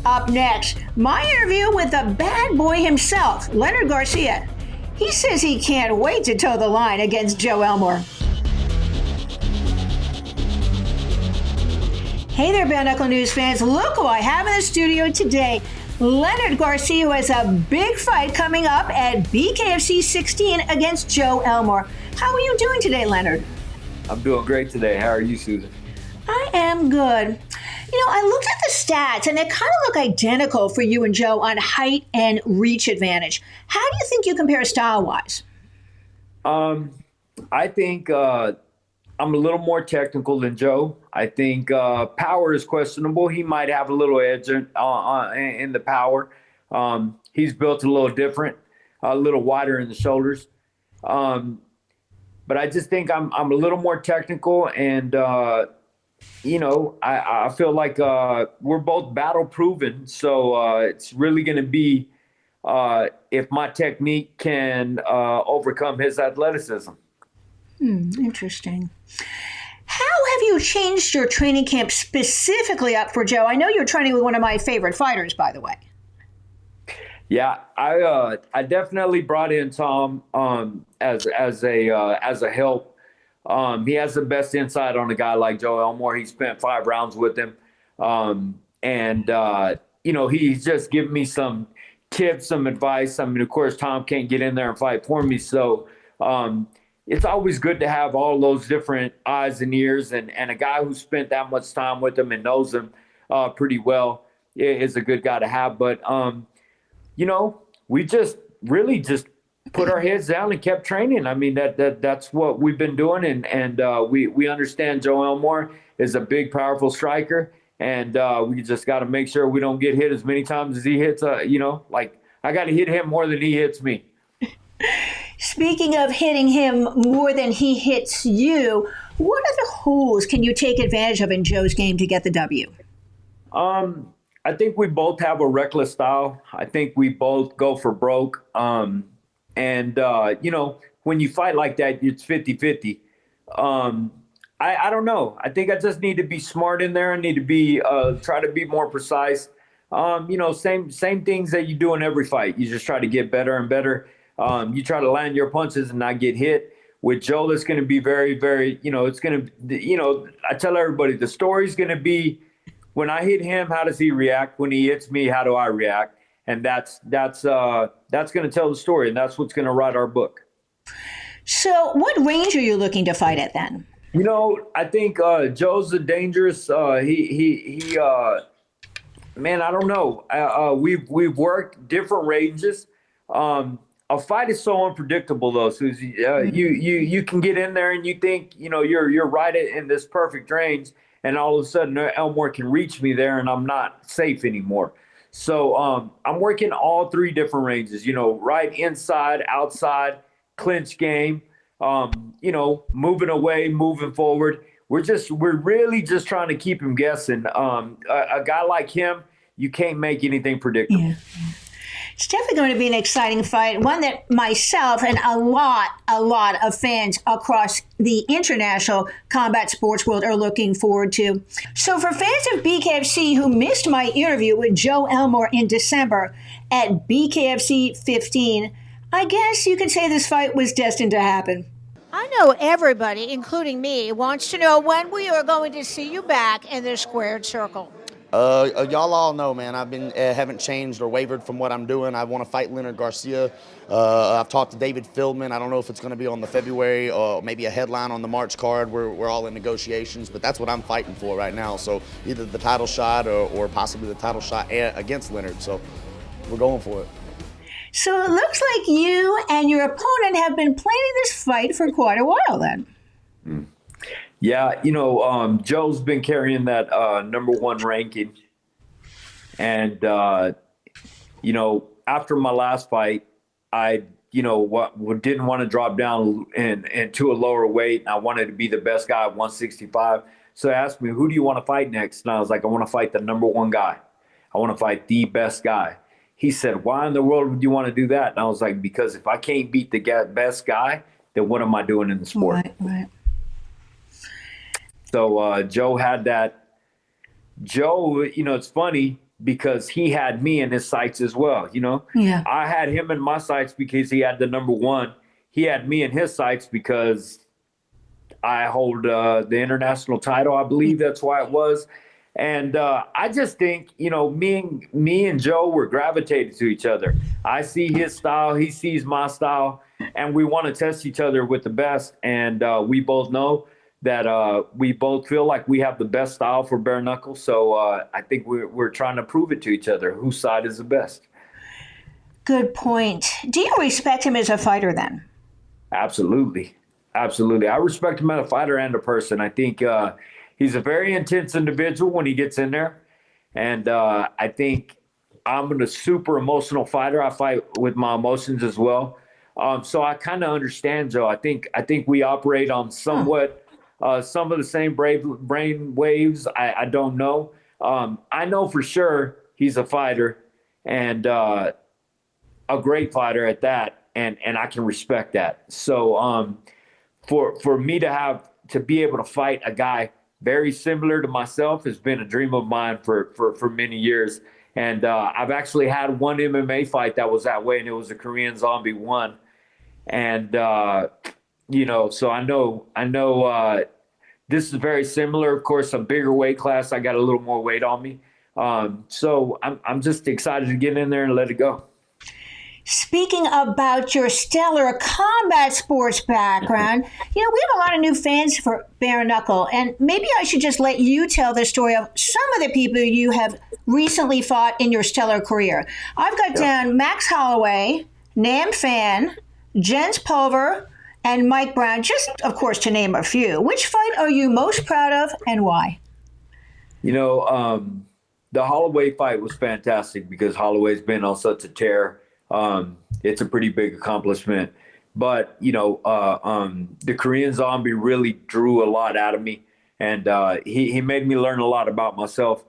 Up next, my interview with the bad boy himself, Leonard Garcia. He says he can't wait to toe the line against Joe Elmore. Hey there, Bare Knuckle News fans. Look who I have in the studio today. Leonard Garcia, who has a big fight coming up at BKFC 16 against Joe Elmore. How are you doing today, Leonard? I'm doing great today. How are you, Susan? I am good. I looked at the stats, and they kind of look identical for you and Joe on height and reach advantage. How do you think you compare style-wise? I think I'm a little more technical than Joe. I think power is questionable. He might have a little edge in the power. He's built a little different, a little wider in the shoulders. But I just think I'm a little more technical, and I feel like we're both battle proven. So it's really going to be if my technique can overcome his athleticism. Interesting. How have you changed your training camp specifically up for Joe? I know you're training with one of my favorite fighters, by the way. Yeah, I definitely brought in Tom as a help. He has the best insight on a guy like Joe Elmore. He spent 5 rounds with him, he's just given me some tips, some advice. I mean, of course, Tom can't get in there and fight for me, so it's always good to have all those different eyes and ears, and a guy who spent that much time with him and knows him pretty well is a good guy to have. But we just really just put our heads down and kept training. I mean, that's what we've been doing, and we understand Joe Elmore is a big, powerful striker, and we just got to make sure we don't get hit as many times as he hits. Like I got to hit him more than he hits me. Speaking of hitting him more than he hits you, what other holes can you take advantage of in Joe's game to get the W? I think we both have a reckless style. I think we both go for broke. When you fight like that, it's 50-50. I don't know. I think I just need to be smart in there. I need to be try to be more precise. Same things that you do in every fight. You just try to get better and better. You try to land your punches and not get hit. With Joe, it's going to be very, very, it's going to, I tell everybody the story's going to be when I hit him, how does he react? When he hits me, how do I react? And that's going to tell the story, and that's what's going to write our book. So what range are you looking to fight at then? I think Joe's a dangerous. He man, I don't know. We've worked different ranges. A fight is so unpredictable, though, Susie. You can get in there and you think you're right in this perfect range, and all of a sudden Elmore can reach me there, and I'm not safe anymore. So I'm working all 3 different ranges. Right, inside, outside, clinch game. Moving away, moving forward. We're really just trying to keep him guessing. A guy like him, you can't make anything predictable. Yeah. It's definitely going to be an exciting fight, one that myself and a lot of fans across the international combat sports world are looking forward to. So for fans of BKFC who missed my interview with Joe Elmore in December at BKFC 15, I guess you could say this fight was destined to happen. I know everybody, including me, wants to know when we are going to see you back in the squared circle. Y'all all know, man, I've been haven't changed or wavered from what I'm doing. I want to fight Leonard Garcia. I've talked to David Feldman. I don't know if it's going to be on the February or maybe a headline on the March card. We're all in negotiations, but that's what I'm fighting for right now. So either the title shot or possibly the title shot against Leonard. So we're going for it. So it looks like you and your opponent have been planning this fight for quite a while then. Yeah, Joe's been carrying that number 1 ranking. And, after my last fight, I, didn't want to drop down into a lower weight. I wanted to be the best guy at 165. So he asked me, who do you want to fight next? And I was like, I want to fight the number 1 guy. I want to fight the best guy. He said, why in the world would you want to do that? And I was like, because if I can't beat the best guy, then what am I doing in the sport? Right. So Joe had that. Joe, it's funny. because he had me in his sights as well. Yeah. I had him in my sights because he had the number one. He had me in his sights because I hold the international title. I believe that's why it was. And I just think, me and Joe were gravitated to each other. I see his style, he sees my style, and we want to test each other with the best. And we both know that we both feel like we have the best style for bare knuckle. So I think we're trying to prove it to each other, whose side is the best. Good point. Do you respect him as a fighter then? Absolutely. Absolutely. I respect him as a fighter and a person. I think he's a very intense individual when he gets in there. And I think I'm a super emotional fighter. I fight with my emotions as well. So I kind of understand Joe. I think we operate on somewhat some of the same brain waves. I don't know. I know for sure he's a fighter and a great fighter at that. And I can respect that. So for me to be able to fight a guy very similar to myself has been a dream of mine for many years. And I've actually had one MMA fight that was that way, and it was a Korean Zombie 1. And so I know this is very similar. Of course, a bigger weight class. I got a little more weight on me. So I'm just excited to get in there and let it go. Speaking about your stellar combat sports background, we have a lot of new fans for Bare Knuckle, and maybe I should just let you tell the story of some of the people you have recently fought in your stellar career. I've got down Max Holloway, Nam Phan, Jens Pulver, and Mike Brown, just, of course, to name a few. Which fight are you most proud of and why? The Holloway fight was fantastic because Holloway's been on such a tear. It's a pretty big accomplishment, but the Korean Zombie really drew a lot out of me, and he made me learn a lot about myself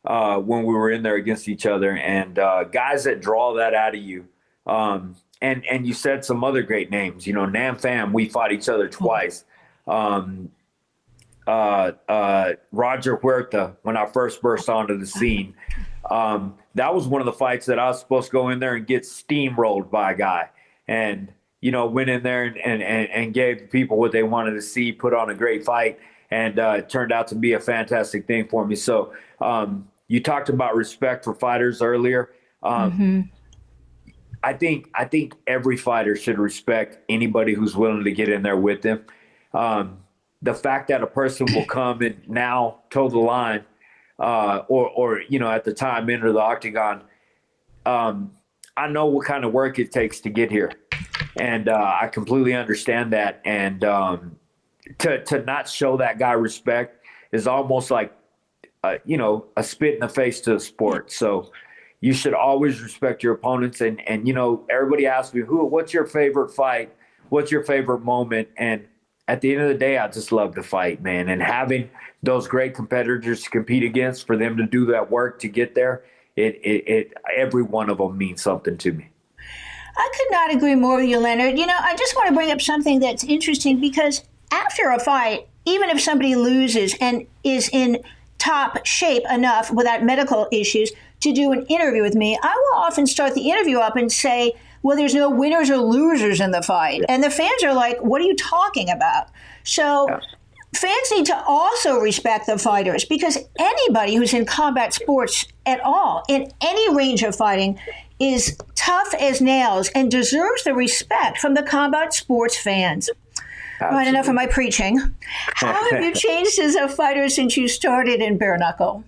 when we were in there against each other. And guys that draw that out of you, and you said some other great names. Nam Phan, we fought each other twice. Roger Huerta, when I first burst onto the scene. That was one of the fights that I was supposed to go in there and get steamrolled by a guy, and went in there and gave people what they wanted to see, put on a great fight, and it turned out to be a fantastic thing for me. So you talked about respect for fighters earlier. I think every fighter should respect anybody who's willing to get in there with them. The fact that a person will come and now toe the line, or at the time enter the octagon, I know what kind of work it takes to get here, and I completely understand that. And to not show that guy respect is almost like a spit in the face to the sport. So you should always respect your opponents. And everybody asks me, what's your favorite fight? What's your favorite moment? And at the end of the day, I just love to fight, man. And having those great competitors to compete against, for them to do that work to get there, every one of them means something to me. I could not agree more with you, Leonard. I just want to bring up something that's interesting, because after a fight, even if somebody loses and is in top shape enough without medical issues to do an interview with me, I will often start the interview up and say, well, there's no winners or losers in the fight. And the fans are like, what are you talking about? So fans need to also respect the fighters, because anybody who's in combat sports at all, in any range of fighting, is tough as nails and deserves the respect from the combat sports fans. All right, enough of my preaching. How have you changed as a fighter since you started in Bare Knuckle?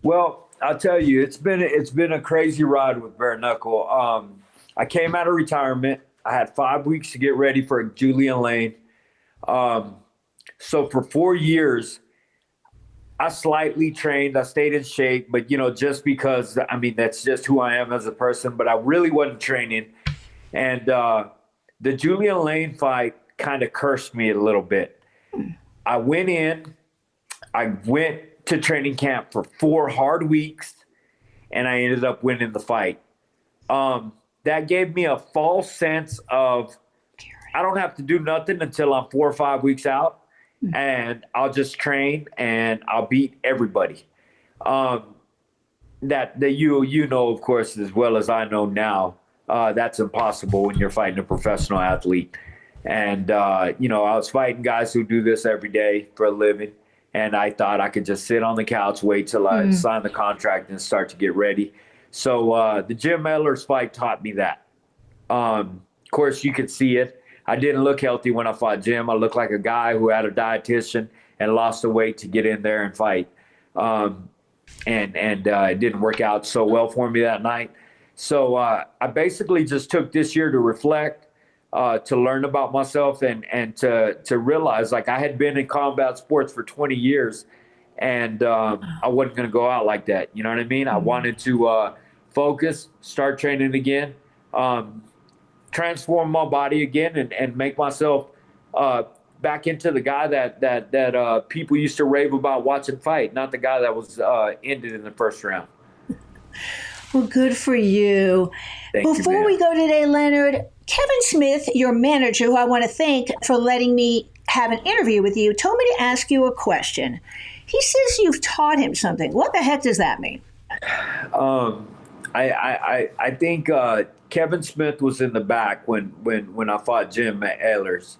Well, I'll tell you, it's been a crazy ride with Bare Knuckle. I came out of retirement. I had 5 weeks to get ready for Julian Lane. So for 4 years, I slightly trained. I stayed in shape, but just because, that's just who I am as a person. But I really wasn't training, and the Julian Lane fight kind of cursed me a little bit. I went to training camp for 4 hard weeks, and I ended up winning the fight. That gave me a false sense of I don't have to do nothing until I'm 4 or 5 weeks out, and I'll just train and I'll beat everybody. that you know, of course, as well as I know now, that's impossible when you're fighting a professional athlete. And, you know, I was fighting guys who do this every day for a living. And I thought I could just sit on the couch, wait till I sign the contract and start to get ready. So the Jim Alers fight taught me that. Of course, you could see it. I didn't look healthy when I fought Jim. I looked like a guy who had a dietitian and lost the weight to get in there and fight. And it didn't work out so well for me that night. So I basically just took this year to reflect, to learn about myself and to realize, like, I had been in combat sports for 20 years and I wasn't going to go out like that. You know what I mean? I wanted to focus, start training again, transform my body again and make myself back into the guy that people used to rave about watching fight, not the guy that was ended in the first round. Well, good for you. Before we go today, Leonard, Kevin Smith, your manager, who I want to thank for letting me have an interview with you, told me to ask you a question. He says you've taught him something. What the heck does that mean? I think Kevin Smith was in the back when I fought Jim Alers.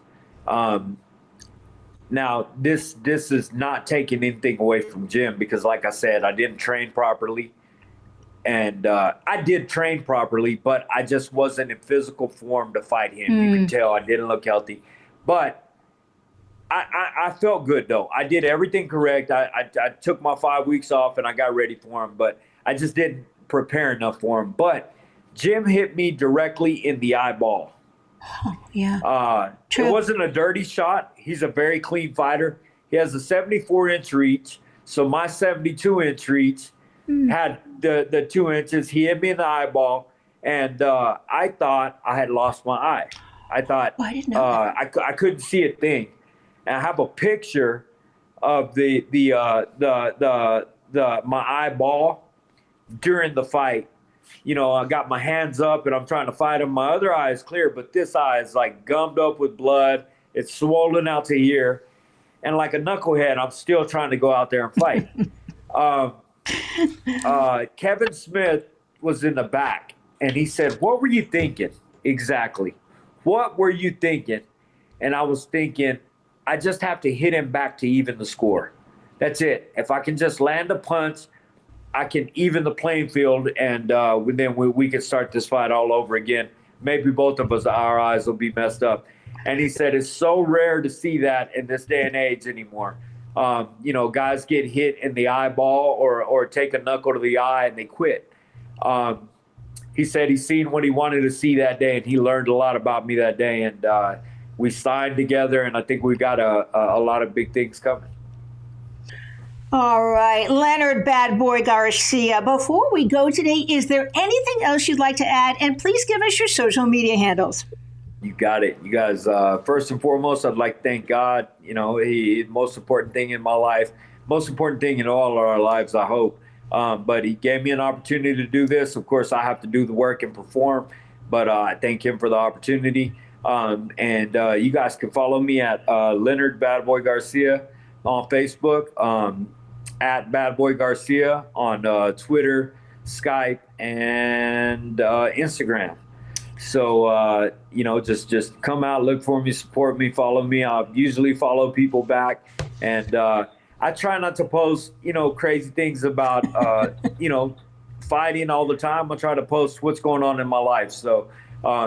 Now, this is not taking anything away from Jim because, like I said, I didn't train properly. And I did train properly, but I just wasn't in physical form to fight him. You can tell I didn't look healthy. But I felt good, though. I did everything correct. I took my 5 weeks off, and I got ready for him. But I just didn't prepare enough for him. But Jim hit me directly in the eyeball. Oh, yeah. It wasn't a dirty shot. He's a very clean fighter. He has a 74-inch reach. So my 72-inch reach had the 2 inches. He hit me in the eyeball, and I thought I had lost my eye. I thought I didn't know that. I couldn't see a thing. And I have a picture of my eyeball during the fight. You know, I got my hands up and I'm trying to fight him. My other eye is clear, but this eye is like gummed up with blood. It's swollen out to here. And like a knucklehead, I'm still trying to go out there and fight. Kevin Smith was in the back and he said, "What were you thinking exactly? What were you thinking?" And I was thinking, I just have to hit him back to even the score. That's it. If I can just land a punch, I can even the playing field, and then we can start this fight all over again. Maybe both of us, our eyes will be messed up. And he said it's so rare to see that in this day and age anymore. You know, guys get hit in the eyeball or take a knuckle to the eye and they quit. He said he's seen what he wanted to see that day, and he learned a lot about me that day. And we signed together, and I think we got a lot of big things coming. All right, Leonard Bad Boy Garcia. Before we go today, is there anything else you'd like to add? And please give us your social media handles. You got it. You guys, first and foremost, I'd like to thank God. You know, He most important thing in my life, most important thing in all of our lives, I hope. But he gave me an opportunity to do this. Of course, I have to do the work and perform, but I thank him for the opportunity. And you guys can follow me at Leonard Bad Boy Garcia on Facebook, at Bad Boy Garcia on Twitter, Skype, and Instagram. So, you know, just come out, look for me, support me, follow me. I usually follow people back. And I try not to post, you know, crazy things about, you know, fighting all the time. I try to post what's going on in my life. So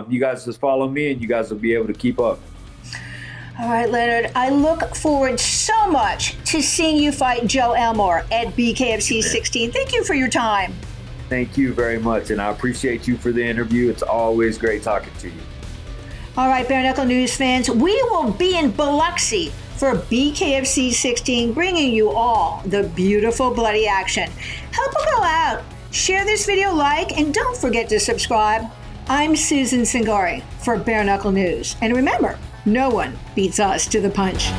you guys just follow me and you guys will be able to keep up. All right, Leonard, I look forward so much to seeing you fight Joe Elmore at BKFC 16. Thank you for your time. Thank you very much, and I appreciate you for the interview. It's always great talking to you. All right, Bare Knuckle News fans, we will be in Biloxi for BKFC 16, bringing you all the beautiful bloody action. Help a girl out. Share this video, like, and don't forget to subscribe. I'm Susan Cingari for Bare Knuckle News. And remember, no one beats us to the punch.